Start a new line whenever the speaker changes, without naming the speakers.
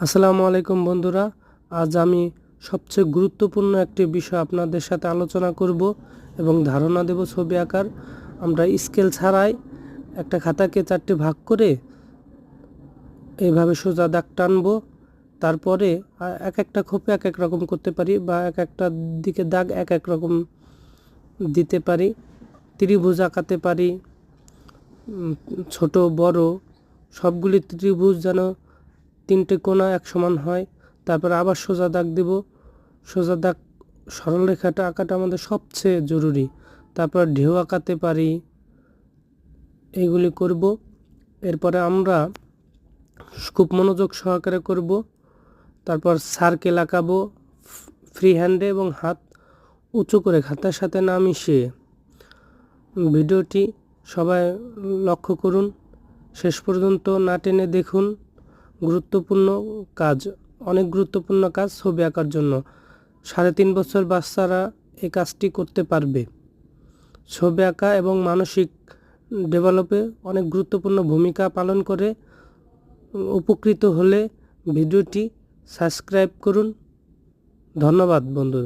আসসালামু আলাইকুম বন্ধুরা, আজ আমি সবচেয়ে গুরুত্বপূর্ণ একটি বিষয় আপনাদের সাথে আলোচনা করব এবং ধারণা দেব ছবি আঁকার। আমরা স্কেল ছাড়াই একটা খাতাকে 4টে ভাগ করে এইভাবে সোজা দাগ টানবো। তারপরে এক একটা খোপে এক এক রকম করতে পারি বা এক একটা দিকে দাগ এক এক রকম দিতে পারি। ত্রিভুজ আঁকাতে পারি, ছোট বড় সবগুলি ত্রিভুজ যেন 3টে কোণা এক সমান হয়। তারপর আবার সোজা দাগ দেব। সোজা দাগ সরলরেখাটা আঁকাটা আমাদের সবচেয়ে জরুরি। তারপর ঢেউ আঁকাতে পারি, এইগুলি করব। এরপরে আমরা খুব মনোযোগ সহকারে করব। তারপর সার্কেল আঁকাবো ফ্রি হ্যান্ডে এবং হাত উঁচু করে খাতার সাথে না মিশিয়ে। ভিডিওটি সবাই লক্ষ্য করুন, শেষ পর্যন্ত না টেনে দেখুন। গুরুত্বপূর্ণ কাজ, অনেক গুরুত্বপূর্ণ কাজ ছবি আঁকার জন্য। 3.5 বছর বাচ্চারা এই কাজটি করতে পারবে। ছবি আঁকা এবং মানসিক ডেভেলপে অনেক গুরুত্বপূর্ণ ভূমিকা পালন করে। উপকৃত হলে ভিডিওটি সাবস্ক্রাইব করুন। ধন্যবাদ বন্ধু।